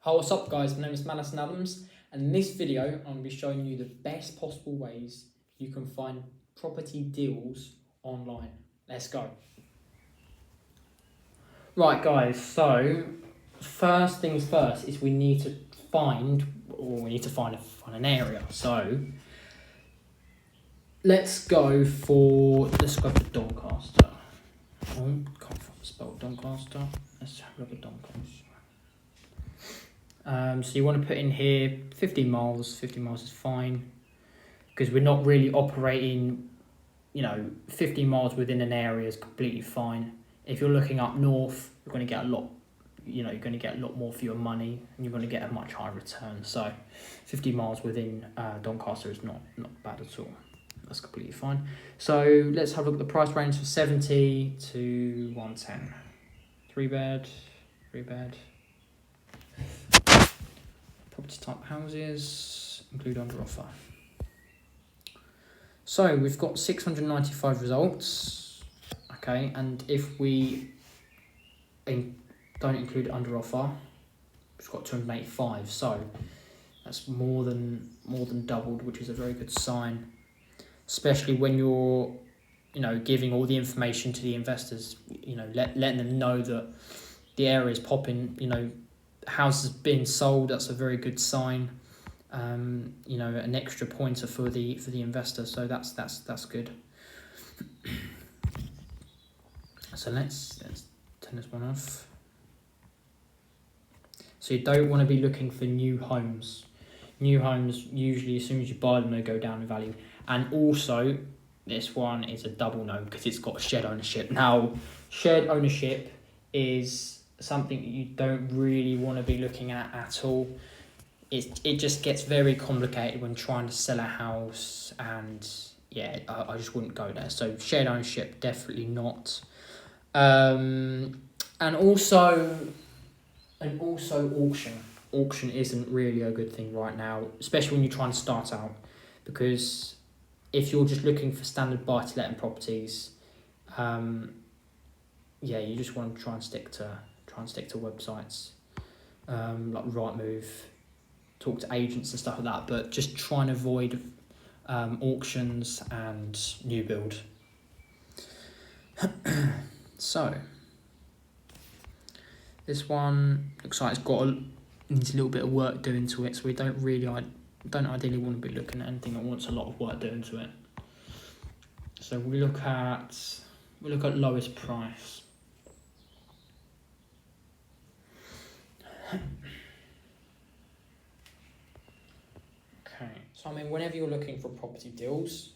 Hi, what's up guys, my name is Madison Adams, and in this video I'm going to be showing you the best possible ways you can find property deals online. Let's go. Right guys, so first things first is we need to find an area. So let's go for Doncaster. Can't spell Doncaster. Let's have a look at Doncaster. So you want to put in here 50 miles. 50 miles is fine because we're not really operating, 50 miles within an area is completely fine. If you're looking up north, you're going to get a lot, you're going to get a lot more for your money and you're going to get a much higher return. So 50 miles within Doncaster is not bad at all. That's completely fine. So let's have a look at the price range for 70 to 110. 3 bed. Property type houses, include under offer. So we've got 695 results, okay, and if we don't include under offer, we've got 285, so that's more than doubled, which is a very good sign, especially when you're, giving all the information to the investors, letting them know that the area is popping, houses being sold. That's a very good sign. An extra pointer for the investor. So that's good. So let's turn this one off. So you don't want to be looking for new homes. New homes usually, as soon as you buy them, they go down in value. And also, this one is a double no because it's got shared ownership. Now, shared ownership is something that you don't really want to be looking at all. It just gets very complicated when trying to sell a house, and yeah, I just wouldn't go there. So shared ownership, definitely not. And also auction. Auction isn't really a good thing right now, especially when you're trying to start out, because if you're just looking for standard buy-to-let properties, you just want to try and stick to websites like Rightmove, talk to agents and stuff like that, but just try and avoid auctions and new build. So this one looks like it's needs a little bit of work doing to it, so we don't ideally want to be looking at anything that wants a lot of work doing to it. So we look at lowest price. Okay, so whenever you're looking for property deals,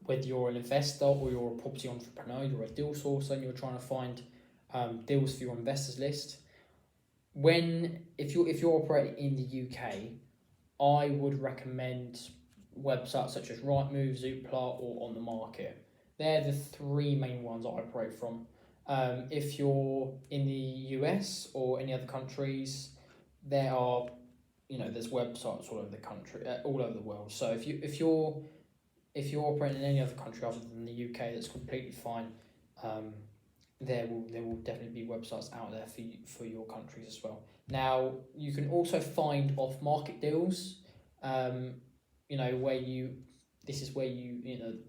whether you're an investor or you're a property entrepreneur, you're a deal sourcer and you're trying to find deals for your investors list, if you're operating in the UK, I would recommend websites such as Rightmove, Zoopla, or On the Market. They're the three main ones I operate from. If you're in the US or any other countries, there are, there's websites all over the country, all over the world. So if you're operating in any other country other than the UK, that's completely fine. There will definitely be websites out there for your countries as well. Now you can also find off market deals, where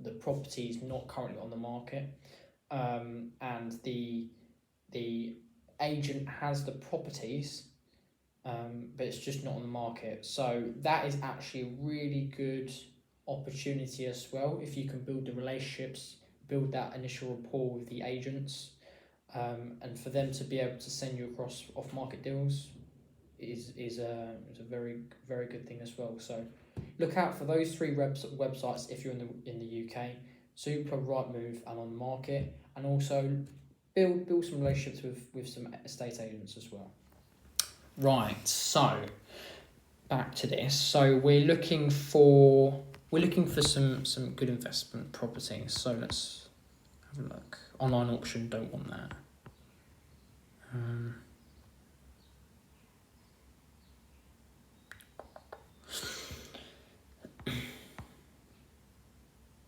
the property is not currently on the market, and the agent has the properties, but it's just not on the market. So that is actually a really good opportunity as well if you can build the relationships, build that initial rapport with the agents, and for them to be able to send you across off-market deals is a very, very good thing as well. So look out for those three websites if you're in the UK: Zoopla, Rightmove, and On the Market, and also build some relationships with some estate agents as well. Right, so back to this. So we're looking for some good investment properties. So let's have a look. Online auction, don't want that.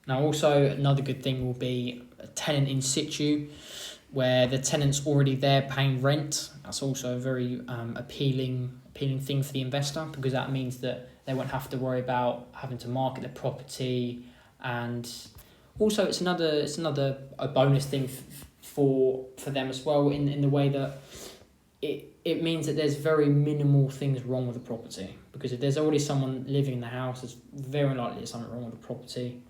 Now also another good thing will be a tenant in situ, where the tenant's already there paying rent, That's also a very appealing thing for the investor, because that means that they won't have to worry about having to market the property, and also it's another a bonus thing for them as well, in the way that it means that there's very minimal things wrong with the property, because if there's already someone living in the house, it's very likely there's something wrong with the property.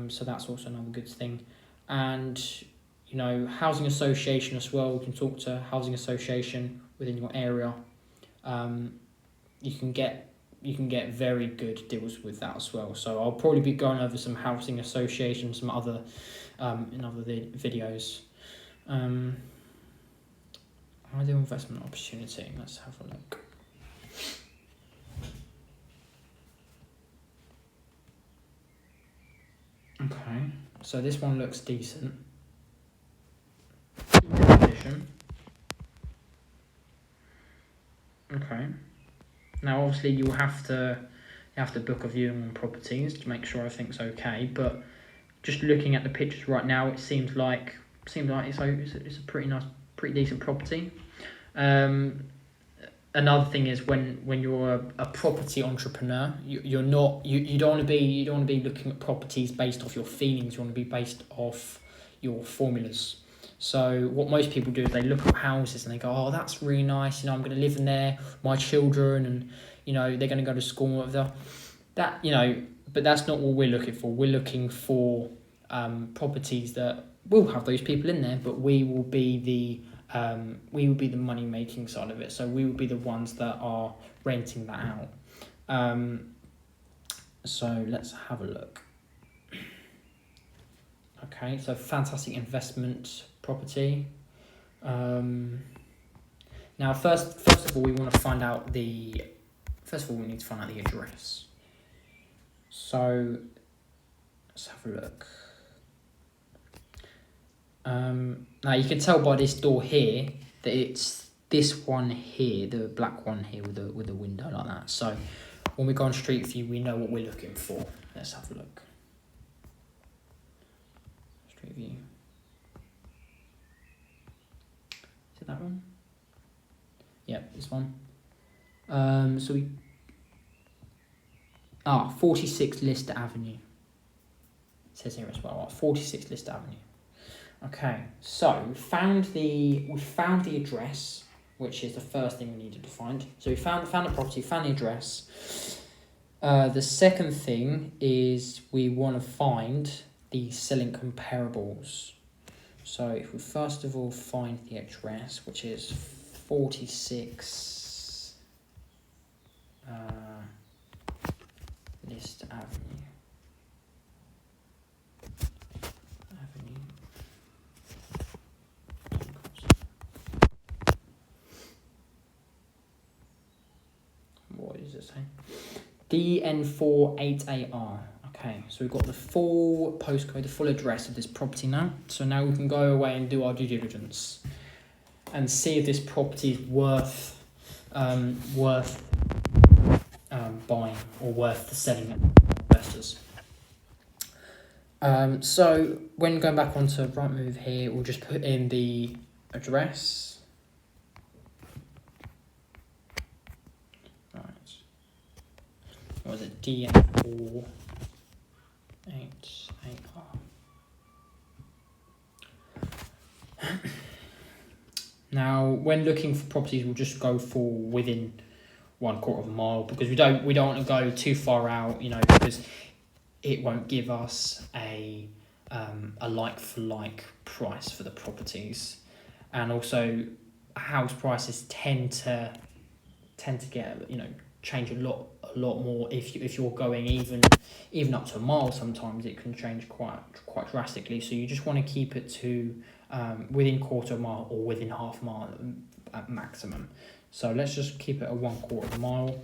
So that's also another good thing. And housing association as well. You can talk to housing association within your area. You can get very good deals with that as well. So I'll probably be going over some housing associations, some other in other videos. Ideal investment opportunity. Let's have a look. Okay, so this one looks decent. Condition. Okay. Now, obviously, you have to book a viewing on properties to make sure everything's okay. But just looking at the pictures right now, it seems like it's a pretty decent property. Another thing is when you're a property entrepreneur, you don't want to be looking at properties based off your feelings. You want to be based off your formulas. So what most people do is they look at houses and they go, oh, that's really nice. I'm going to live in there, my children, and they're going to go to school. But that's not what we're looking for. We're looking for properties that will have those people in there, but we will be the money making side of it. So we will be the ones that are renting that out. So let's have a look. Okay, so fantastic investment property. Now first of all, we need to find out the address. So let's have a look. Now you can tell by this door here that it's this one here, the black one here with the window like that. So when we go on Street View, we know what we're looking for. Let's have a look. Street View. Is it that one? Yeah, this one. So 46 Lister Avenue. It says here as well. 46 Lister Avenue. Okay, so we found the address, which is the first thing we needed to find. So we found the property, found the address. The second thing is we want to find the selling comparables. So if we first of all find the address, which is 46 Lister Avenue. What does it say? DN48AR. Okay, so we've got the full postcode, the full address of this property now. So now we can go away and do our due diligence and see if this property is worth buying or worth the selling it to investors. So when going back onto Rightmove here, we'll just put in the address. What was it? DN48AR. Now, when looking for properties, we'll just go for within 1/4 of a mile, because we don't want to go too far out, because it won't give us a like for like price for the properties, and also house prices tend to get change a lot more if you're going even up to a mile. Sometimes it can change quite drastically. So you just want to keep it to within 1/4 mile or within 1/2 mile at maximum. So let's just keep it at 1/4 mile.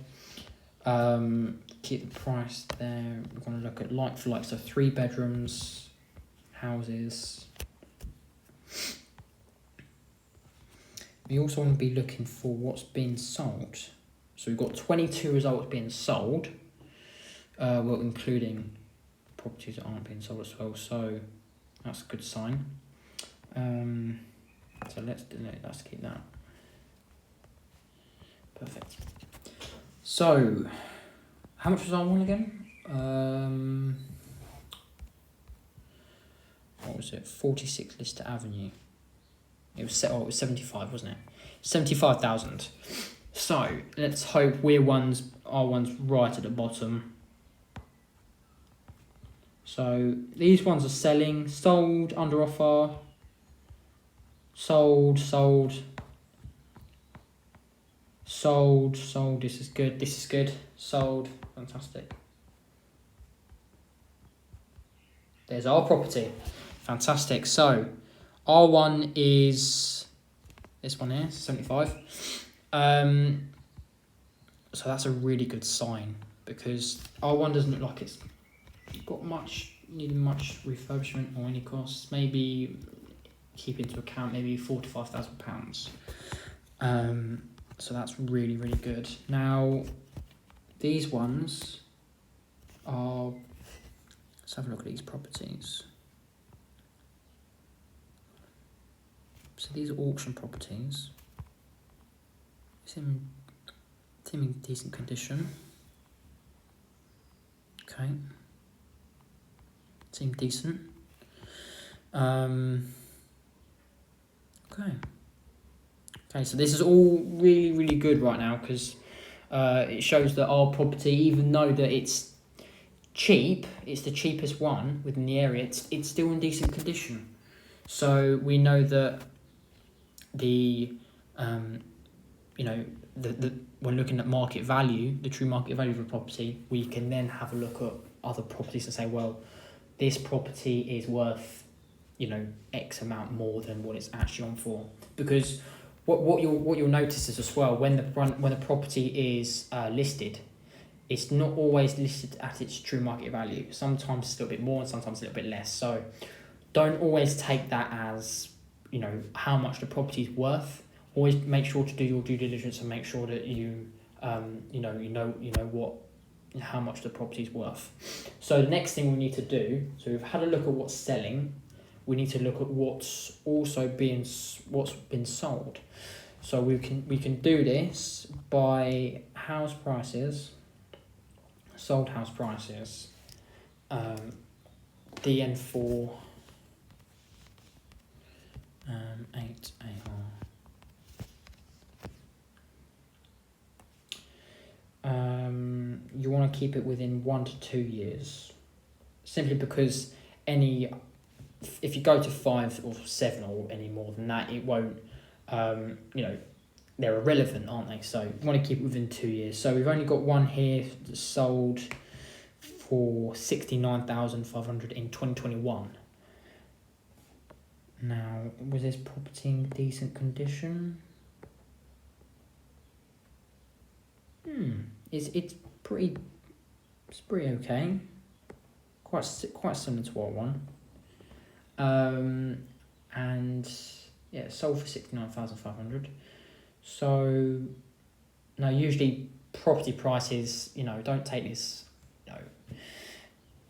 Keep the price there. We're going to look at like for like, so 3 bedrooms houses. We also want to be looking for what's been sold. So we've got 22 results being sold, well, including properties that aren't being sold as well. So that's a good sign. So let's keep that. Perfect. So, how much was R1 again? What was it? 46 Lister Avenue. It was 75, wasn't it? 75,000. So let's hope R1's right at the bottom. So these ones are selling, sold, under offer, sold. This is good. Sold, fantastic. There's our property, fantastic. So R1 is this one here, 75. So that's a really good sign, because R1 doesn't look like it's got needing much refurbishment or any costs. Maybe keep into account maybe £4,000 to £5,000. So that's really, really good. Now these ones are, let's have a look at these properties. So these are auction properties. It's in decent condition. Okay. Seem decent. Okay, so this is all really, really good right now, because it shows that our property, even though that it's cheap, it's the cheapest one within the area, it's still in decent condition. So we know that the when looking at market value, the true market value of a property, we can then have a look at other properties and say, well, this property is worth, X amount more than what it's actually on for. Because what you'll notice is as well, when the property is listed, it's not always listed at its true market value. Sometimes it's a little bit more and sometimes a little bit less. So don't always take that as, how much the property is worth. Always make sure to do your due diligence and make sure that you know how much the property is worth. So the next thing we need to do, so we've had a look at what's selling. We need to look at what's been sold. So we can do this by house prices, sold house prices, DN4, 8AR. You want to keep it within 1 to 2 years, simply because if you go to 5 or 7 or any more than that, it won't, they're irrelevant, aren't they? So you want to keep it within 2 years. So we've only got one here that sold for 69,500 in 2021. Now, was this property in decent condition? It's pretty okay. Quite similar to what one. And yeah, sold for 69,500. So now usually property prices, don't take this,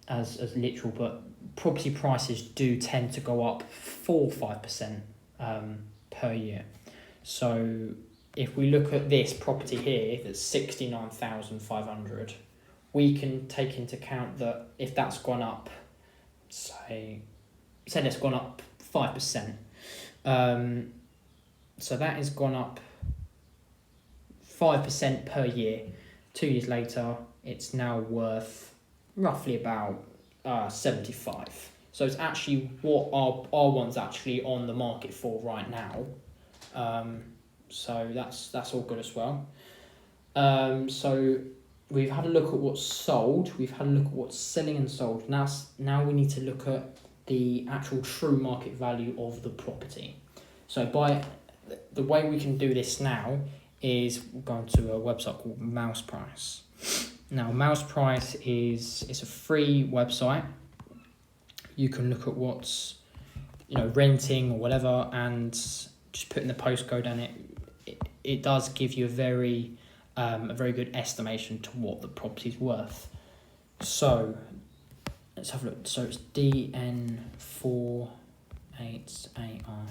as literal, but property prices do tend to go up 4-5% per year. So if we look at this property here, that's 69,500, we can take into account that if that's gone up, say that's gone up 5%. So that has gone up 5% per year. 2 years later, it's now worth roughly about 75. So it's actually what our one's actually on the market for right now. So that's all good as well. So we've had a look at what's sold. We've had a look at what's selling and sold. Now we need to look at the actual true market value of the property. So by the way we can do this now is go to a website called Mouse Price. Now Mouse Price is a free website. You can look at what's renting or whatever, and just put in the postcode, and it does give you a very good estimation to what the property's worth. So let's have a look. So it's DN4 8AR.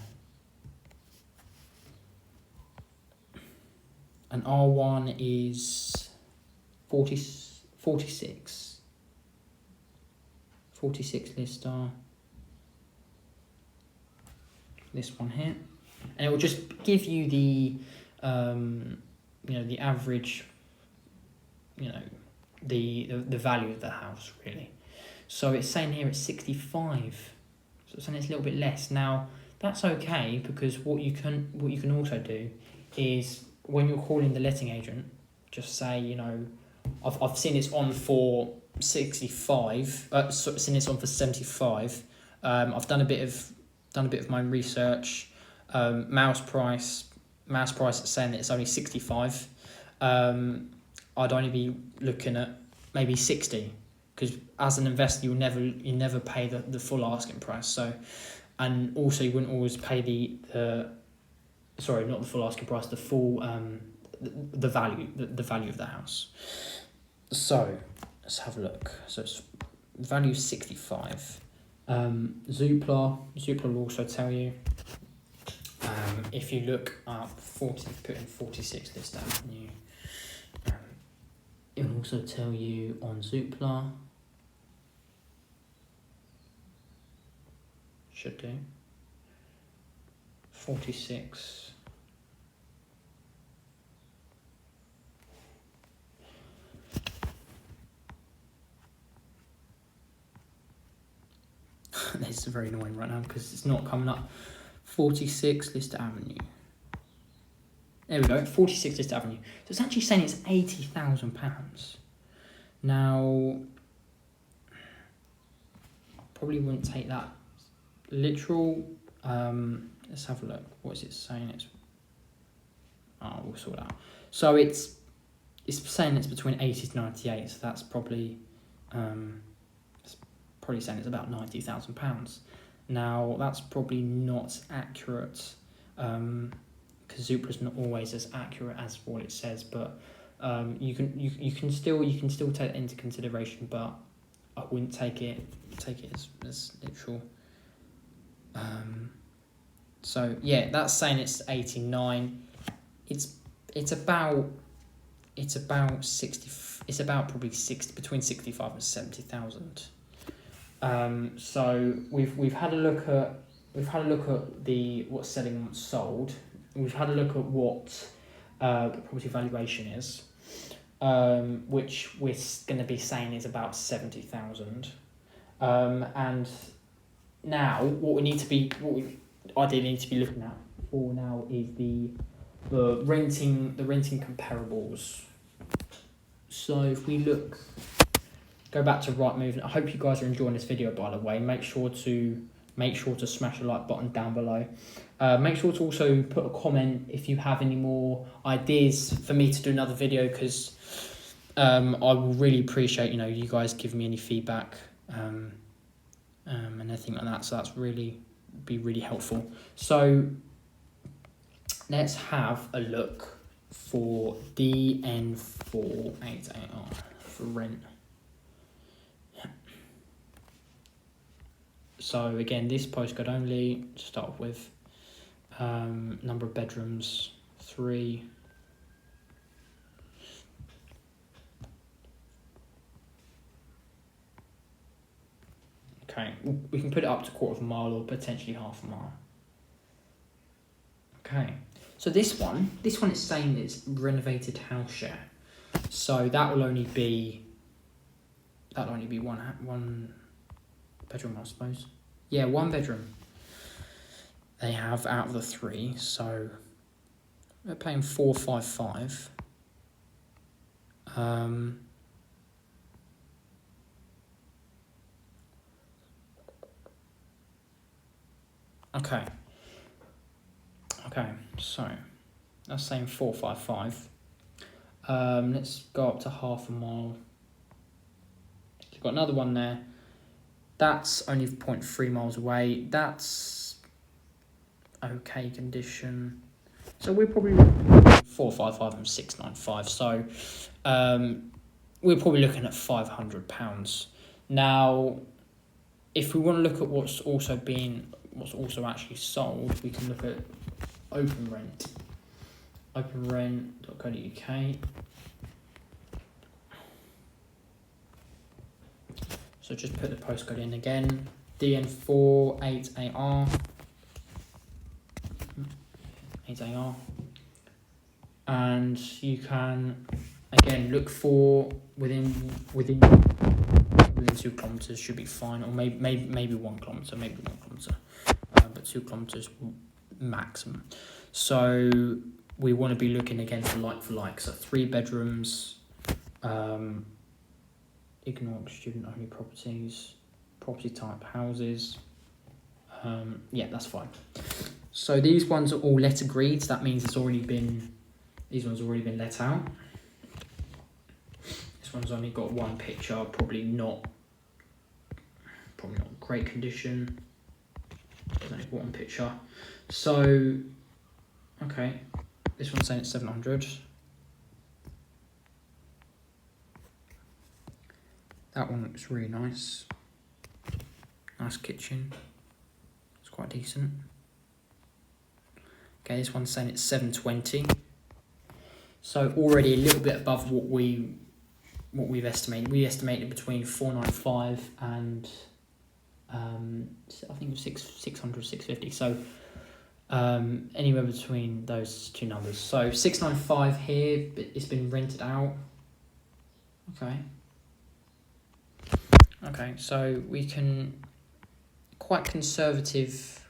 and R1 is 46 lister. This one here, and it will just give you the the average, the value of the house really. So it's saying here it's 65, so it's saying it's a little bit less. Now that's okay, because what you can also do is, when you're calling the letting agent, just say, I've seen it's on for 65. Seen it's on for 75. I've done a bit of my own research. Mouse price is saying that it's only 65. I'd only be looking at maybe 60, because as an investor you never pay the full asking price. So, and also you wouldn't always pay the sorry, not the full asking price, the full the value of the house. So let's have a look. So it's value 65. Zoopla will also tell you, if you look up put in 46 Lister Avenue, it will also tell you on Zoopla, should do, 46. This is very annoying right now because it's not coming up. 46 Lister Avenue. There we go, 46 Lister Avenue. So it's actually saying it's £80,000. Now, probably wouldn't take that literal. Let's have a look. What is it saying? We'll sort it out. So it's saying it's between 80 to 98. So that's probably saying it's about £90,000. Now that's probably not accurate, because Zoopla's not always as accurate as what it says, but you can still take it into consideration, but I wouldn't take it as literal. So yeah, that's saying it's 89. It's about 60. It's about probably 60, between 65 and 70,000. So we've had a look at the what's selling and what's sold. We've had a look at what the property valuation is, which we're going to be saying is about 70,000. And now what we ideally need to be looking at for now is the renting comparables. So if we go back to Rightmove, I hope you guys are enjoying this video, by the way. Make sure to smash the like button down below. Make sure to also put a comment if you have any more ideas for me to do another video, because I will really appreciate you guys giving me any feedback and anything like that. So that's be really helpful. So let's have a look for DN488R for rent. So again, this postcode only to start off with. Number of bedrooms, 3. Okay, we can put it up to 1/4 mile or potentially 1/2 mile. Okay, so this one is saying it's renovated house share. So that will only be one bedroom, I suppose. Yeah, 1 bedroom they have out of the 3, so they're paying 455. Okay, so that's saying 455. Let's go up to 1/2 mile. You've got another one there. That's only 0.3 miles away. That's okay condition. So we're probably 455 and 695. So we're probably looking at £500. Now, if we want to look at what's also actually sold, we can look at open rent. openrent.co.uk. So just put the postcode in again, DN4 8AR. 8AR. And you can again look for within 2 kilometers should be fine, or maybe 1 kilometer, but 2 kilometers maximum. So we want to be looking again for like, so 3 bedrooms, ignore student only properties, property type houses. Yeah, that's fine. So these ones are all let agreed. So that means these ones already been let out. This one's only got 1 picture, probably not great condition. There's only 1 picture. So, okay, this one's saying it's 700. That one looks really nice. Nice kitchen. It's quite decent. Okay, this one's saying it's 720. So already a little bit above what we've estimated. We estimated between 495 and I think it was 600, 650. So anywhere between those 2 numbers. So 695 here, but it's been rented out. Okay, so we can quite conservative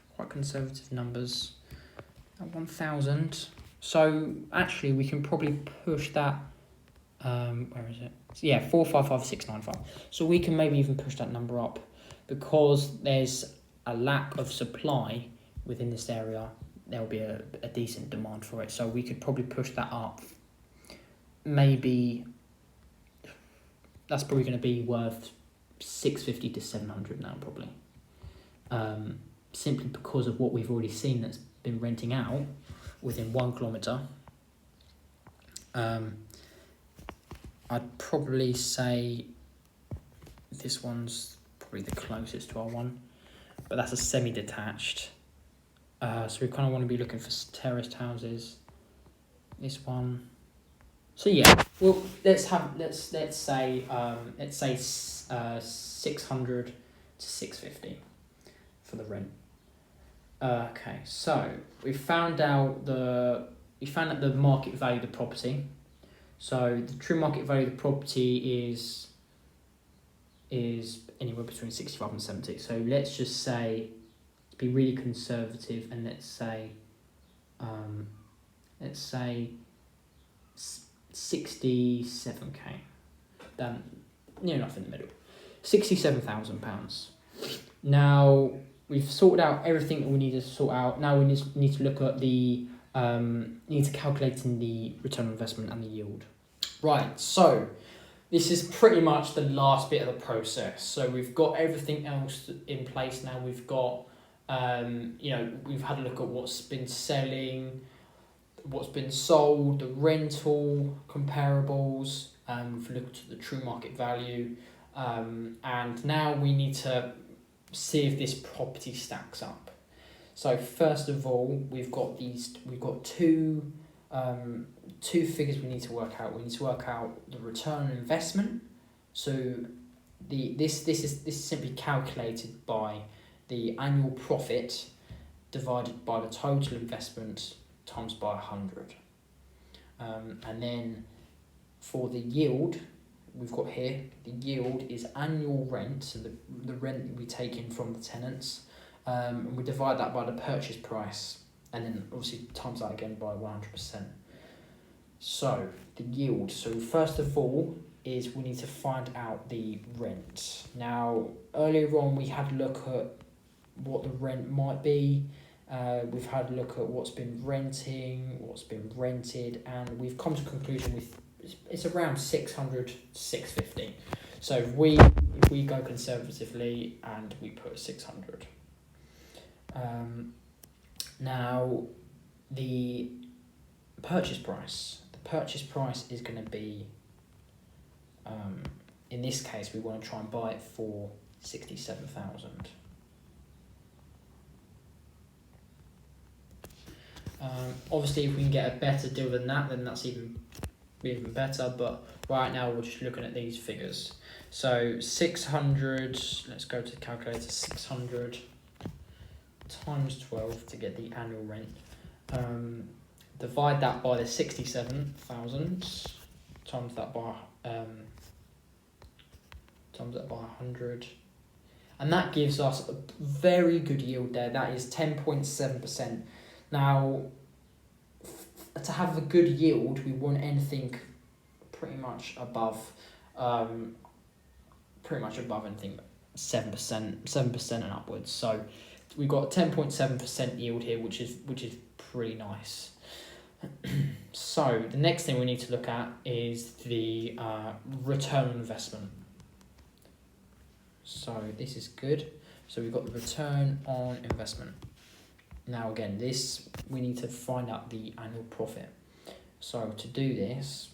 numbers at 1,000. So actually we can probably push that. Where is it? Yeah, 455,695. So we can maybe even push that number up, because there's a lack of supply within this area. There will be a decent demand for it, so we could probably push that up. Maybe that's probably going to be worth 650 to 700 now, probably. Simply because of what we've already seen that's been renting out within 1 kilometre. I'd probably say this one's probably the closest to our one, but that's a semi-detached. So we kind of want to be looking for terraced houses. This one. So yeah, well, let's say 600 to 650 for the rent. Okay, so we found out the market value of the property. So the true market value of the property is anywhere between 65 and 70. So let's just say, be really conservative, and let's say 67k. Then near enough in the middle. £67,000. Now we've sorted out everything that we need to sort out. Now we need to look at the need to calculate in the return on investment and the yield. Right, so this is pretty much the last bit of the process. So we've got everything else in place now. We've got we've had a look at what's been selling, what's been sold, the rental comparables, we've looked at the true market value, and now we need to see if this property stacks up. So first of all, we've got two figures we need to work out. We need to work out the return on investment. So this is simply calculated by the annual profit divided by the total investment times by 100. And then for the yield, we've got here, the yield is annual rent, so the rent that we take in from the tenants, and we divide that by the purchase price, and then obviously times that again by 100%. So the yield, so first of all is we need to find out the rent. Now earlier on we had a look at what the rent might be. We've had a look at what's been renting, what's been rented, and we've come to a conclusion with it's around 600 to 650. So if we go conservatively and we put 600. Now the purchase price is going to be, in this case we want to try and buy it for 67,000. Obviously, if we can get a better deal than that, then that's even better. But right now, we're just looking at these figures. So 600. Let's go to the calculator. 600 times 12 to get the annual rent. Divide that by the 67,000. Times that by 100. And that gives us a very good yield there. That is 10.7%. Now, to have a good yield, we want anything pretty much above anything 7% and upwards. So we've got 10.7% yield here, which is pretty nice. So the next thing we need to look at is the return on investment. So this is good. So we've got the return on investment. Now again, we need to find out the annual profit. So to do this,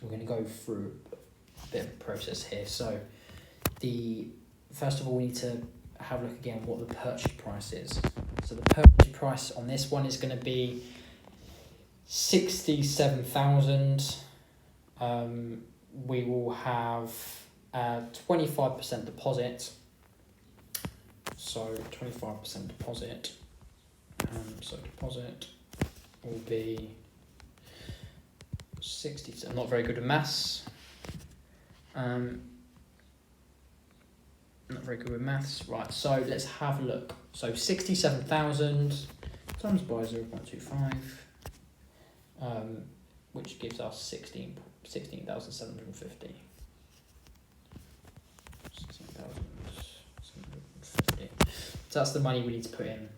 we're going to go through a bit of a process here. So first of all, we need to have a look again what the purchase price is. So the purchase price on this one is going to be 67,000. We will have 25% deposit. So 25% deposit. So deposit will be 60. I'm not very good at maths. Not very good with maths. Right, so let's have a look. So 67,000 times by 0.25, which gives us 16,750. 16,750. So that's the money we need to put in.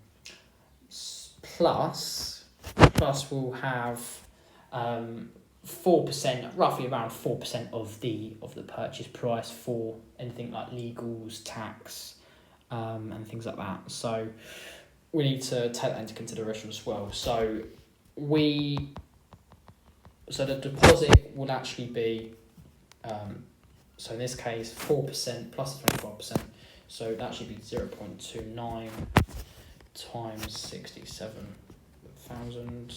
Plus we'll have 4%, roughly around 4% of the purchase price for anything like legals, tax, and things like that. So we need to take that into consideration as well. So the deposit will actually be, so in this case, 4% plus 25%. So that should be 0.29 times 67,000.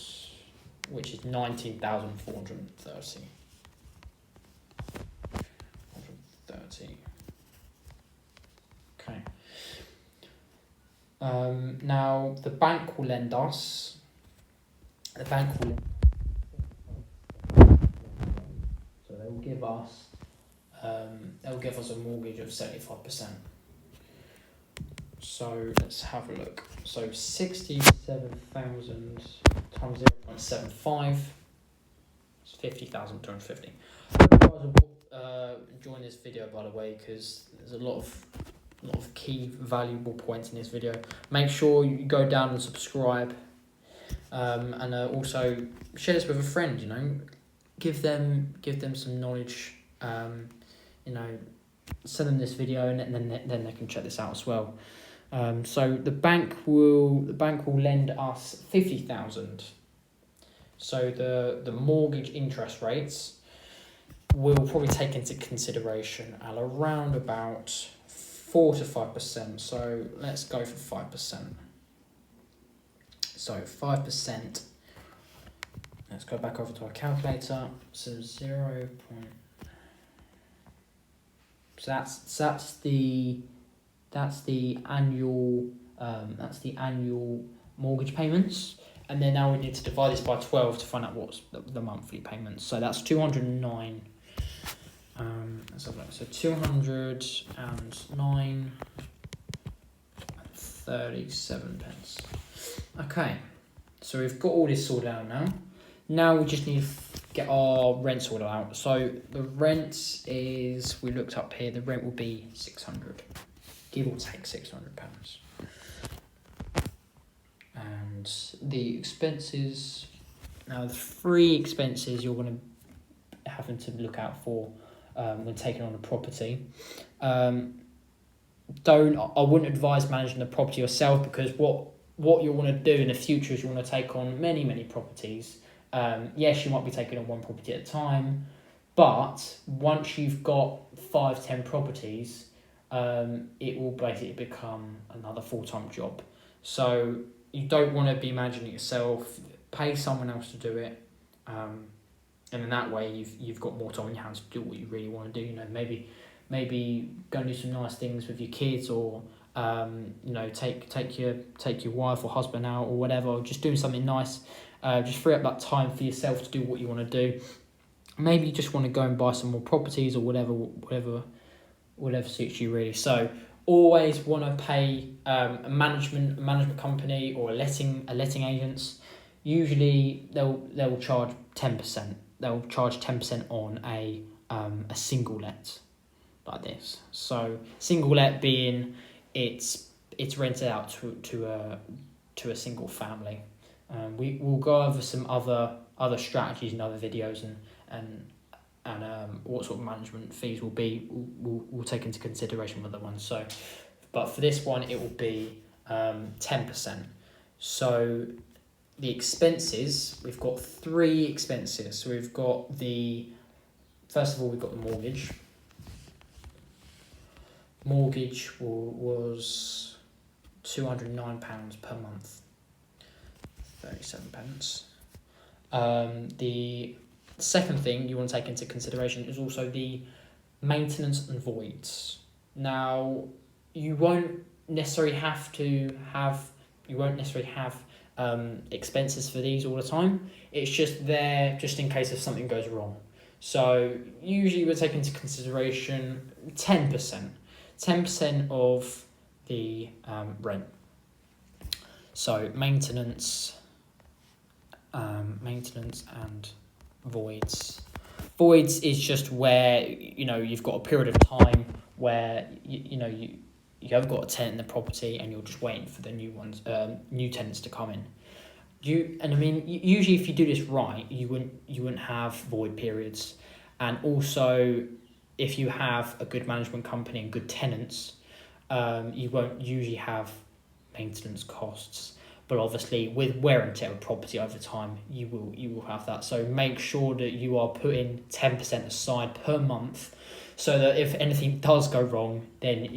Which is 19,430. Okay. Now the bank will lend us. So they will give us. They'll give us a mortgage of 75%. So let's have a look. So 67,000 times 0.75 is 50,250. I hope you guys are enjoying this video, by the way, because there's a lot of key valuable points in this video. Make sure you go down and subscribe, and also share this with a friend. You know, give them some knowledge. You know, send them this video, and then they can check this out as well. So the bank will lend us 50,000. So the mortgage interest rates will probably take into consideration at around about 4 to 5%. So let's go for 5%. So 5%. Let's go back over to our calculator. So 0. So that's the annual mortgage payments, and then now we need to divide this by 12 to find out what's the monthly payments. So that's 209. Let's have a look. So 209.37 pence. Okay, so we've got all this sorted out now. Now we just need to get our rent sorted out. So the rent is, we looked up here, the rent will be 600. Give or take £600. And the expenses, now the 3 expenses you're going to have to look out for when taking on a property. I wouldn't advise managing the property yourself, because what you want to do in the future is you want to take on many properties. Yes, you might be taking on one property at a time, but once you've got 5-10 properties, it will basically become another full-time job. So you don't want to be managing it yourself. Pay someone else to do it, and in that way you've got more time in your hands to do what you really want to do. You know, maybe go and do some nice things with your kids, or you know, take your wife or husband out or whatever, or just doing something nice. Just free up that time for yourself to do what you want to do. Maybe you just want to go and buy some more properties or whatever suits you really. So always want to pay a management company or a letting agents. Usually they'll charge 10%. They'll charge 10% on a single let like this. So single let being it's rented out to a single family. We'll go over some other strategies in other videos and what sort of management fees will be. We'll take into consideration with other ones. So, but for this one, it will be 10%. So the expenses, we've got 3 expenses. So we've got first of all, we've got the mortgage. Mortgage was £209 per month, 37 pence. The second thing you want to take into consideration is also the maintenance and voids. Now, you won't necessarily have expenses for these all the time. It's just there just in case if something goes wrong. So usually we take into consideration 10% of the rent. So maintenance and voids. Voids is just where you've got a period of time where you have got a tenant in the property and you're just waiting for the new tenants to come in. Usually if you do this right, you wouldn't have void periods, and also if you have a good management company and good tenants, you won't usually have maintenance costs. But obviously, with wear and tear of property over time, you will have that. So make sure that you are putting 10% aside per month, so that if anything does go wrong, then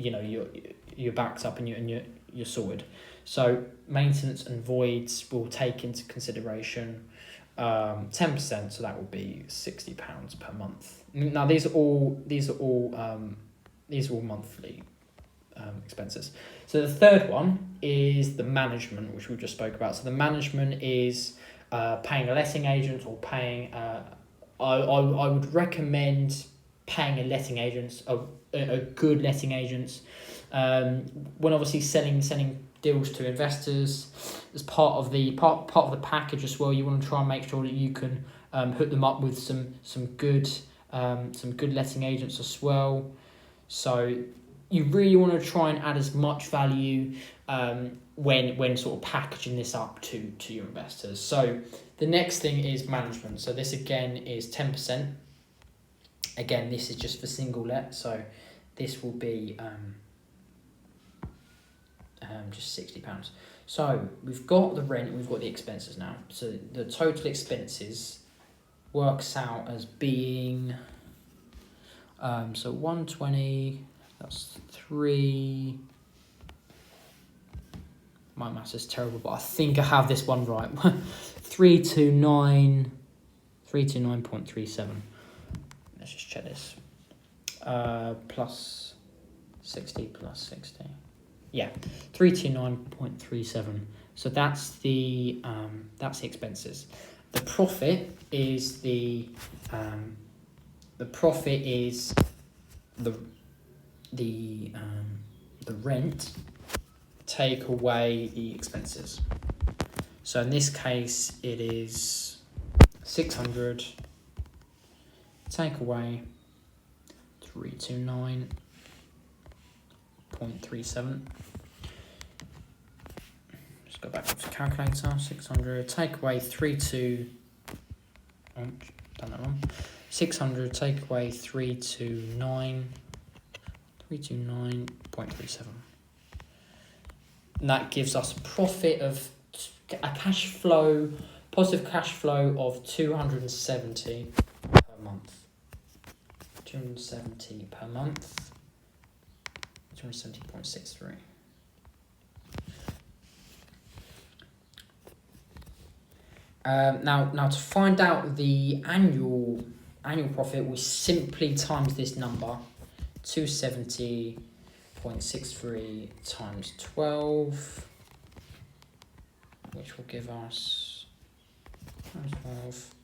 you're backed up and you're sorted. So maintenance and voids will take into consideration 10%. So that will be £60 per month. Now these are all monthly expenses. So the third one is the management, which we just spoke about. So the management is paying a letting agent or paying. I would recommend paying a letting agent, a good letting agent. When obviously selling deals to investors, as part of the package as well, you want to try and make sure that you can hook them up with some good letting agents as well. So you really want to try and add as much value when sort of packaging this up to your investors. So the next thing is management. So this again is 10%. Again, this is just for single let. So this will be just £60. So we've got the rent, we've got the expenses now. So the total expenses works out as being 120. That's 3. My maths is terrible, but I think I have this one right. 329.37. Let's just check this. Plus 60 plus 60. Yeah, 329.37. So that's the expenses. The profit is the rent, take away the expenses. So in this case, it is 600, take away 329.37. Just go back to the calculator. 600, take away 600, take away 329.37. And that gives us a profit of positive cash flow of 270 per month. 270 per month. 270.63. Now to find out the annual profit, we simply times this number, 270.63 times 12, which will give us times 12,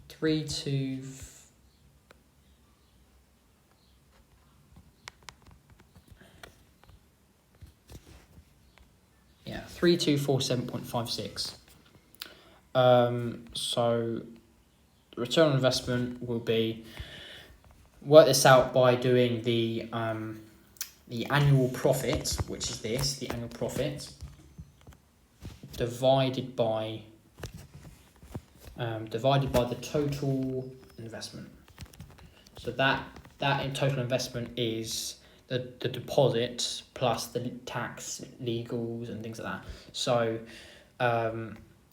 3247.56. So the return on investment will be, work this out by doing the annual profit, which is this, the annual profit, divided by the total investment. So that in total investment is the deposit plus the tax, legals and things like that. So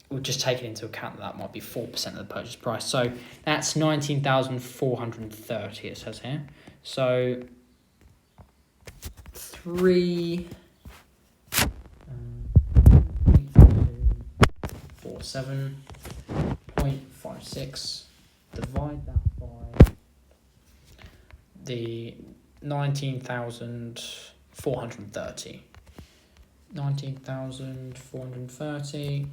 we'll just take it into account that might be 4% of the purchase price. So that's 19,430, it says here. So 3.47.56, divide that by the 19,430. 19,430.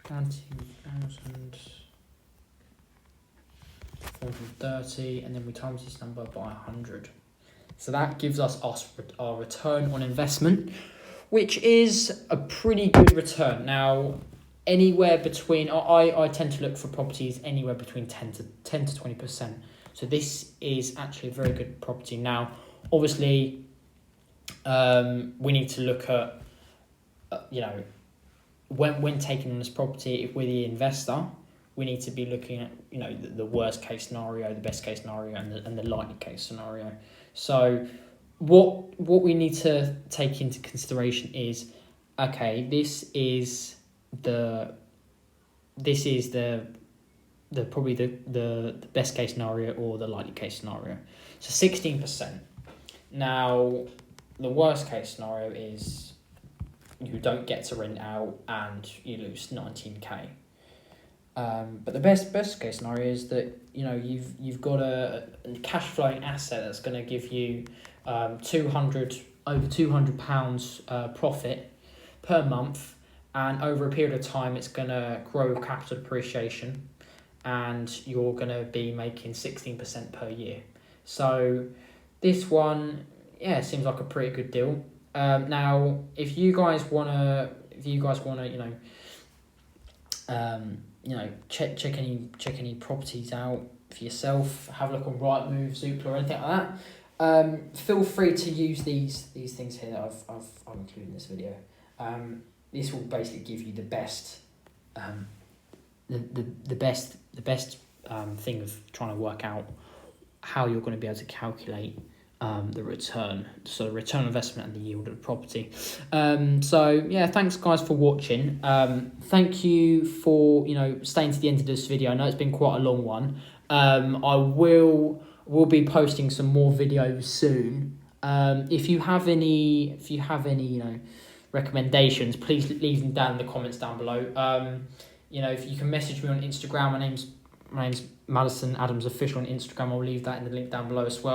19,430, and then we times this number by 100. So that gives us our return on investment, which is a pretty good return. Now, anywhere between, I tend to look for properties anywhere between 10 to 20%. So this is actually a very good property. Now, obviously, we need to look at, when taking on this property, if we're the investor, we need to be looking at, the worst case scenario, the best case scenario, and the likely case scenario. So what we need to take into consideration is, okay, this is the probably the best case scenario or the likely case scenario. So 16%. Now, the worst case scenario is you don't get to rent out and you lose 19k. But the best case scenario is that you've got a cash flowing asset that's going to give you over £200 profit per month, and over a period of time it's going to grow capital appreciation, and you're going to be making 16% per year. So this one, seems like a pretty good deal. Now, if you guys wanna, check any properties out for yourself, have a look on Rightmove, Zoopla, or anything like that, feel free to use these things here that I've included in this video. This will basically give you the best, the best thing of trying to work out how you're going to be able to calculate the return, so return on investment and the yield of the property. Thanks guys for watching. Thank you for staying to the end of this video. I know it's been quite a long one. I will be posting some more videos soon. If you have any recommendations, please leave them down in the comments down below. If you can message me on Instagram, my name's Madison Adams Official on Instagram. I'll leave that in the link down below as well.